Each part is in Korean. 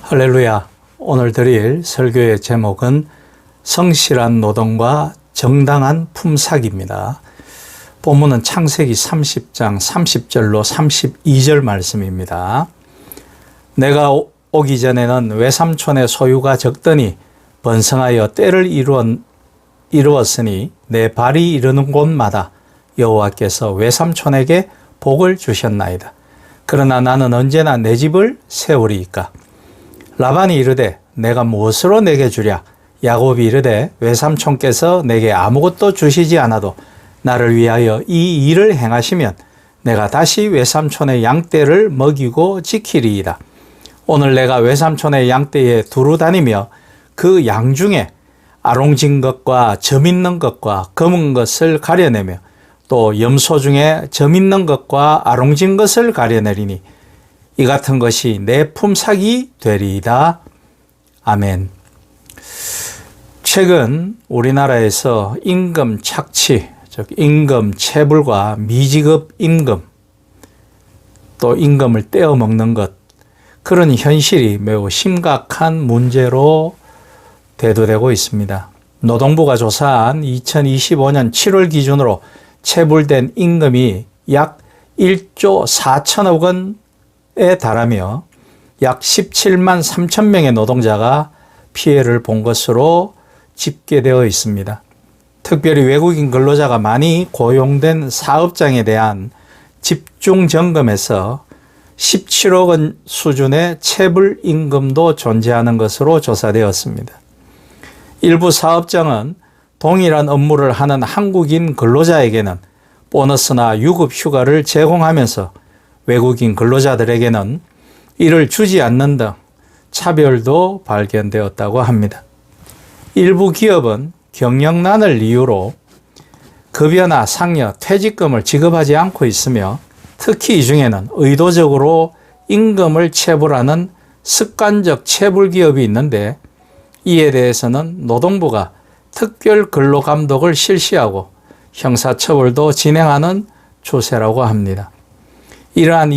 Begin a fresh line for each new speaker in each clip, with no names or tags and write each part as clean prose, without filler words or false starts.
할렐루야. 오늘 드릴 설교의 제목은 성실한 노동과 정당한 품삯입니다. 본문은 창세기 30장 30절로 32절 말씀입니다. 내가 오기 전에는 외삼촌의 소유가 적더니 번성하여 때를 이루었으니 내 발이 이르는 곳마다 여호와께서 외삼촌에게 복을 주셨나이다. 그러나 나는 언제나 내 집을 세우리이까. 라반이 이르되 내가 무엇으로 내게 주랴? 야곱이 이르되 외삼촌께서 내게 아무것도 주시지 않아도 나를 위하여 이 일을 행하시면 내가 다시 외삼촌의 양떼를 먹이고 지키리이다. 오늘 내가 외삼촌의 양떼에 두루 다니며 그 양 중에 아롱진 것과 점 있는 것과 검은 것을 가려내며 또 염소 중에 점 있는 것과 아롱진 것을 가려내리니 이 같은 것이 내 품삯이 되리이다. 아멘. 최근 우리나라에서 임금 착취, 즉 임금 체불과 미지급 임금, 또 임금을 떼어먹는 것, 그런 현실이 매우 심각한 문제로 대두되고 있습니다. 노동부가 조사한 2025년 7월 기준으로 체불된 임금이 약 1조 4천억 원에 달하며 약 17만 3천 명의 노동자가 피해를 본 것으로 집계되어 있습니다. 특별히 외국인 근로자가 많이 고용된 사업장에 대한 집중 점검에서 17억 원 수준의 체불 임금도 존재하는 것으로 조사되었습니다. 일부 사업장은 동일한 업무를 하는 한국인 근로자에게는 보너스나 유급 휴가를 제공하면서 외국인 근로자들에게는 이를 주지 않는 등 차별도 발견되었다고 합니다. 일부 기업은 경영난을 이유로 급여나 상여, 퇴직금을 지급하지 않고 있으며 특히 이 중에는 의도적으로 임금을 체불하는 습관적 체불 기업이 있는데 이에 대해서는 노동부가 특별 근로감독을 실시하고 형사처벌도 진행하는 추세라고 합니다. 이러한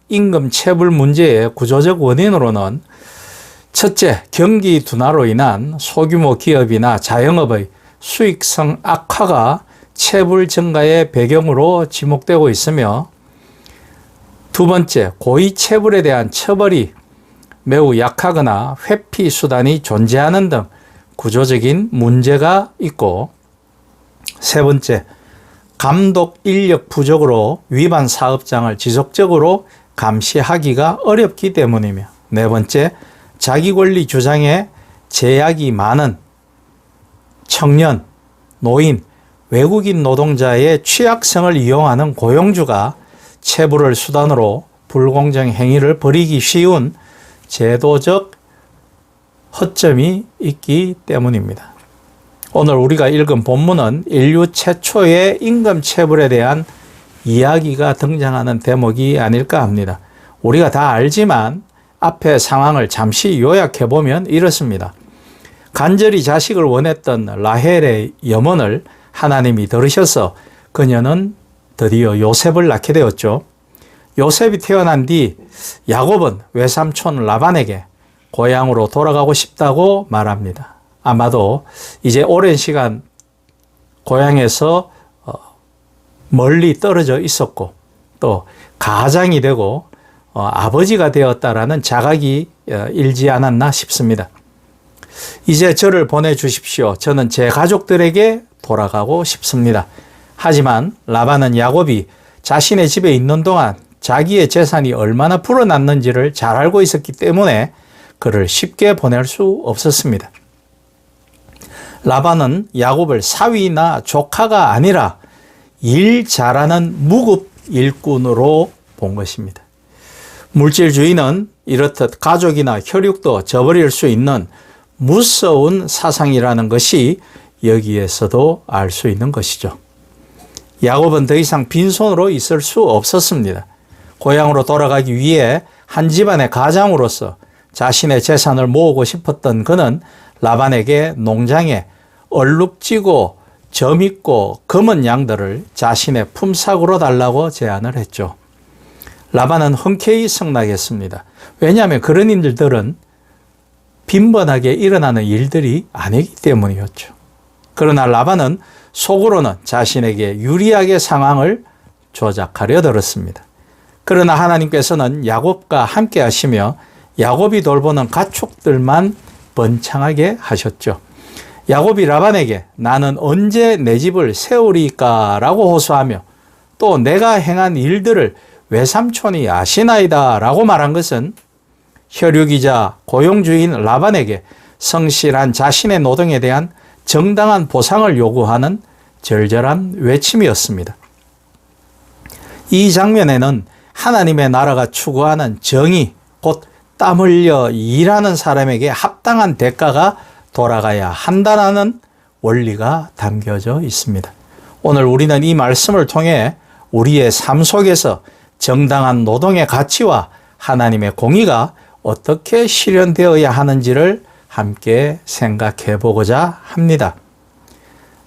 임금 체불 문제의 구조적 원인으로는 첫째, 경기 둔화로 인한 소규모 기업이나 자영업의 수익성 악화가 체불 증가의 배경으로 지목되고 있으며 두 번째, 고의 체불에 대한 처벌이 매우 약하거나 회피 수단이 존재하는 등 구조적인 문제가 있고 세 번째, 감독 인력 부족으로 위반 사업장을 지속적으로 감시하기가 어렵기 때문이며 네 번째, 자기권리 주장에 제약이 많은 청년, 노인, 외국인 노동자의 취약성을 이용하는 고용주가 체불을 수단으로 불공정 행위를 벌이기 쉬운 제도적 허점이 있기 때문입니다. 오늘 우리가 읽은 본문은 인류 최초의 임금 체불에 대한 이야기가 등장하는 대목이 아닐까 합니다. 우리가 다 알지만 앞의 상황을 잠시 요약해보면 이렇습니다. 간절히 자식을 원했던 라헬의 염원을 하나님이 들으셔서 그녀는 드디어 요셉을 낳게 되었죠. 요셉이 태어난 뒤 야곱은 외삼촌 라반에게 고향으로 돌아가고 싶다고 말합니다. 아마도 이제 오랜 시간 고향에서 멀리 떨어져 있었고 또 가장이 되고 아버지가 되었다라는 자각이 일지 않았나 싶습니다. 이제 저를 보내주십시오. 저는 제 가족들에게 돌아가고 싶습니다. 하지만 라반은 야곱이 자신의 집에 있는 동안 자기의 재산이 얼마나 불어났는지를 잘 알고 있었기 때문에 그를 쉽게 보낼 수 없었습니다. 라반은 야곱을 사위나 조카가 아니라 일 잘하는 무급 일꾼으로 본 것입니다. 물질주의는 이렇듯 가족이나 혈육도 저버릴 수 있는 무서운 사상이라는 것이 여기에서도 알 수 있는 것이죠. 야곱은 더 이상 빈손으로 있을 수 없었습니다. 고향으로 돌아가기 위해 한 집안의 가장으로서 자신의 재산을 모으고 싶었던 그는 라반에게 농장에 얼룩지고 점 있고 검은 양들을 자신의 품삯으로 달라고 제안을 했죠. 라반은 흔쾌히 승낙했습니다. 왜냐하면 그런 인들은 빈번하게 일어나는 일들이 아니기 때문이었죠. 그러나 라반은 속으로는 자신에게 유리하게 상황을 조작하려 들었습니다. 그러나 하나님께서는 야곱과 함께 하시며 야곱이 돌보는 가축들만 번창하게 하셨죠. 야곱이 라반에게 나는 언제 내 집을 세우리까 라고 호소하며 또 내가 행한 일들을 외삼촌이 아시나이다 라고 말한 것은 혈육이자 고용주인 라반에게 성실한 자신의 노동에 대한 정당한 보상을 요구하는 절절한 외침이었습니다. 이 장면에는 하나님의 나라가 추구하는 정의, 곧 땀 흘려 일하는 사람에게 합당한 대가가 돌아가야 한다는 원리가 담겨져 있습니다. 오늘 우리는 이 말씀을 통해 우리의 삶 속에서 정당한 노동의 가치와 하나님의 공의가 어떻게 실현되어야 하는지를 함께 생각해 보고자 합니다.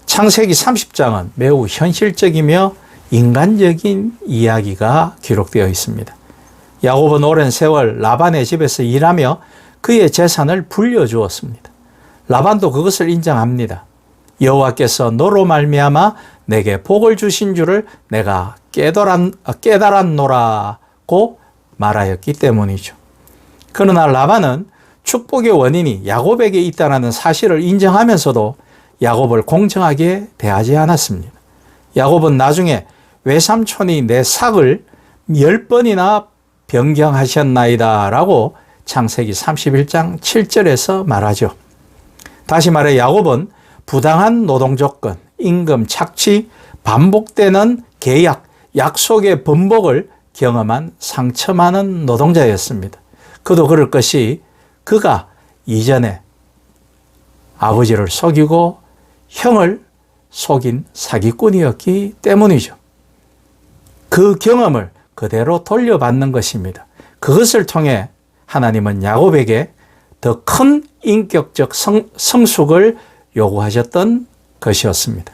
창세기 30장은 매우 현실적이며 인간적인 이야기가 기록되어 있습니다. 야곱은 오랜 세월 라반의 집에서 일하며 그의 재산을 불려주었습니다. 라반도 그것을 인정합니다. 여호와께서 너로 말미암아 내게 복을 주신 줄을 내가 깨달았노라고 말하였기 때문이죠. 그러나 라반은 축복의 원인이 야곱에게 있다는 사실을 인정하면서도 야곱을 공정하게 대하지 않았습니다. 야곱은 나중에 외삼촌이 내 삭을 10번이나 변경하셨나이다 라고 창세기 31장 7절에서 말하죠. 다시 말해 야곱은 부당한 노동 조건, 임금 착취, 반복되는 계약, 약속의 번복을 경험한 상처 많은 노동자였습니다. 그도 그럴 것이 그가 이전에 아버지를 속이고 형을 속인 사기꾼이었기 때문이죠. 그 경험을 그대로 돌려받는 것입니다. 그것을 통해 하나님은 야곱에게 더 큰 인격적 성숙을 요구하셨던 것이었습니다.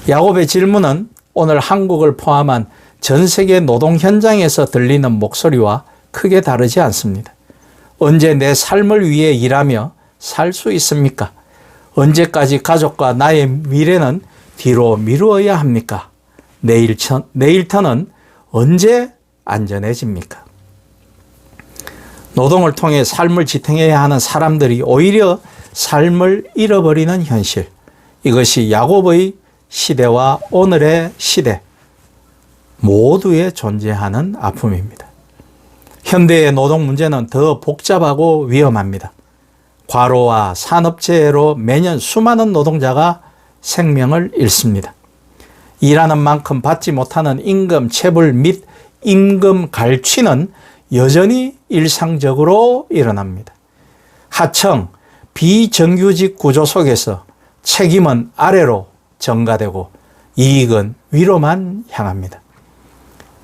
야곱의 질문은 오늘 한국을 포함한 전 세계 노동 현장에서 들리는 목소리와 크게 다르지 않습니다. 언제 내 삶을 위해 일하며 살 수 있습니까? 언제까지 가족과 나의 미래는 뒤로 미루어야 합니까? 내일터는 언제 안전해집니까? 노동을 통해 삶을 지탱해야 하는 사람들이 오히려 삶을 잃어버리는 현실. 이것이 야곱의 시대와 오늘의 시대 모두에 존재하는 아픔입니다. 현대의 노동 문제는 더 복잡하고 위험합니다. 과로와 산업재해로 매년 수많은 노동자가 생명을 잃습니다. 일하는 만큼 받지 못하는 임금 체불 및 임금 갈취는 여전히 일상적으로 일어납니다. 하청, 비정규직 구조 속에서 책임은 아래로 전가되고 이익은 위로만 향합니다.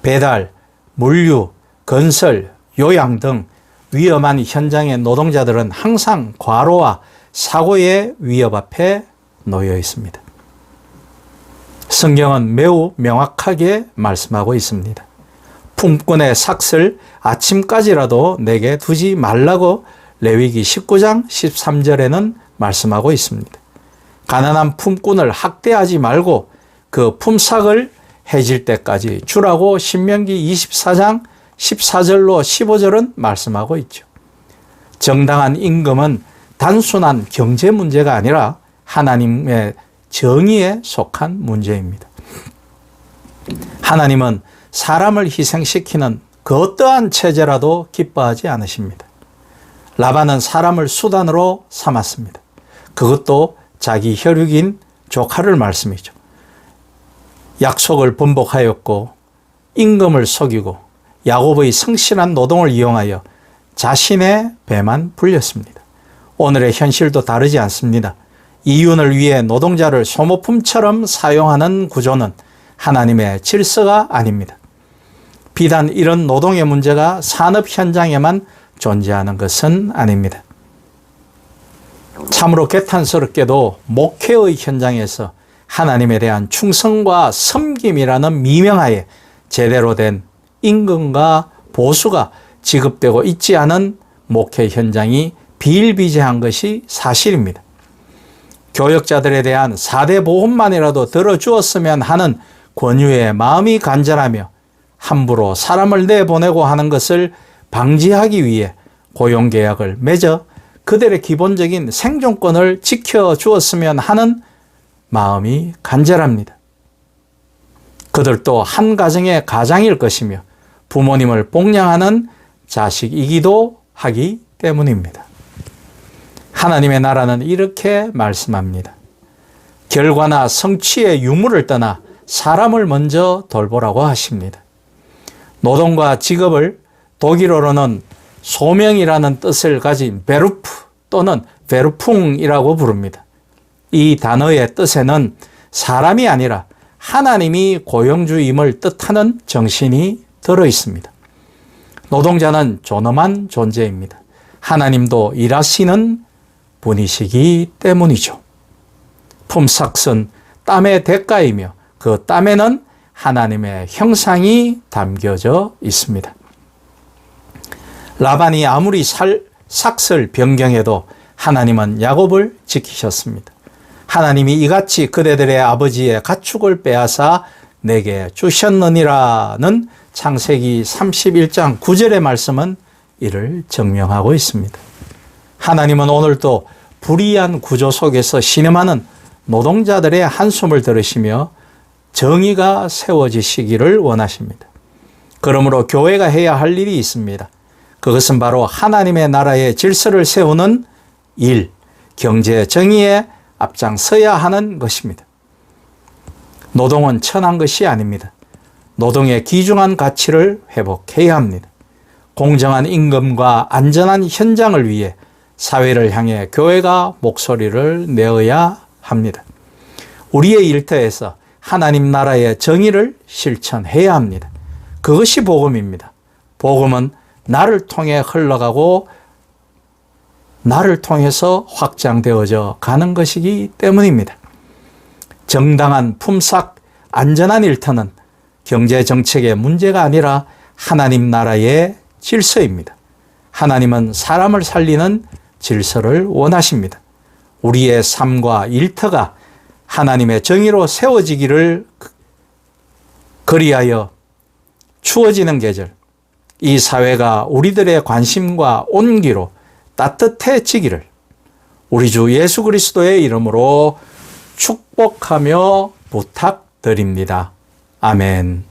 배달, 물류, 건설, 요양 등 위험한 현장의 노동자들은 항상 과로와 사고의 위협 앞에 놓여 있습니다. 성경은 매우 명확하게 말씀하고 있습니다. 품꾼의 삭슬 아침까지라도 내게 두지 말라고 레위기 19장 13절에는 말씀하고 있습니다. 가난한 품꾼을 학대하지 말고 그 품삯을 해질 때까지 주라고 신명기 24장 14절로 15절은 말씀하고 있죠. 정당한 임금은 단순한 경제 문제가 아니라 하나님의 정의에 속한 문제입니다. 하나님은 사람을 희생시키는 그 어떠한 체제라도 기뻐하지 않으십니다. 라반은 사람을 수단으로 삼았습니다. 그것도 자기 혈육인 조카를 말씀이죠. 약속을 번복하였고 임금을 속이고 야곱의 성실한 노동을 이용하여 자신의 배만 불렸습니다. 오늘의 현실도 다르지 않습니다. 이윤을 위해 노동자를 소모품처럼 사용하는 구조는 하나님의 질서가 아닙니다. 비단 이런 노동의 문제가 산업 현장에만 존재하는 것은 아닙니다. 참으로 개탄스럽게도 목회의 현장에서 하나님에 대한 충성과 섬김이라는 미명하에 제대로 된 임금과 보수가 지급되고 있지 않은 목회 현장이 비일비재한 것이 사실입니다. 교역자들에 대한 4대 보험만이라도 들어주었으면 하는 권유의 마음이 간절하며 함부로 사람을 내보내고 하는 것을 방지하기 위해 고용계약을 맺어 그들의 기본적인 생존권을 지켜주었으면 하는 마음이 간절합니다. 그들도 한 가정의 가장일 것이며 부모님을 복양하는 자식이기도 하기 때문입니다. 하나님의 나라는 이렇게 말씀합니다. 결과나 성취의 유무를 떠나 사람을 먼저 돌보라고 하십니다. 노동과 직업을 독일어로는 소명이라는 뜻을 가진 베루프 또는 베르풍이라고 부릅니다. 이 단어의 뜻에는 사람이 아니라 하나님이 고용주임을 뜻하는 정신이 들어 있습니다. 노동자는 존엄한 존재입니다. 하나님도 일하시는 분이시기 때문이죠. 품삯은 땀의 대가이며 그 땀에는 하나님의 형상이 담겨져 있습니다. 라반이 아무리 삭을 변경해도 하나님은 야곱을 지키셨습니다. 하나님이 이같이 그대들의 아버지의 가축을 빼앗아 내게 주셨느니라는 창세기 31장 9절의 말씀은 이를 증명하고 있습니다. 하나님은 오늘도 불의한 구조 속에서 신음하는 노동자들의 한숨을 들으시며 정의가 세워지시기를 원하십니다. 그러므로 교회가 해야 할 일이 있습니다. 그것은 바로 하나님의 나라의 질서를 세우는 일, 경제 정의에 앞장서야 하는 것입니다. 노동은 천한 것이 아닙니다. 노동의 귀중한 가치를 회복해야 합니다. 공정한 임금과 안전한 현장을 위해 사회를 향해 교회가 목소리를 내어야 합니다. 우리의 일터에서 하나님 나라의 정의를 실천해야 합니다. 그것이 복음입니다. 복음은 나를 통해 흘러가고 나를 통해서 확장되어져 가는 것이기 때문입니다. 정당한 품삯, 안전한 일터는 경제정책의 문제가 아니라 하나님 나라의 질서입니다. 하나님은 사람을 살리는 질서를 원하십니다. 우리의 삶과 일터가 하나님의 정의로 세워지기를 그리하여 추워지는 계절, 이 사회가 우리들의 관심과 온기로 따뜻해지기를 우리 주 예수 그리스도의 이름으로 축복하며 부탁드립니다. 아멘.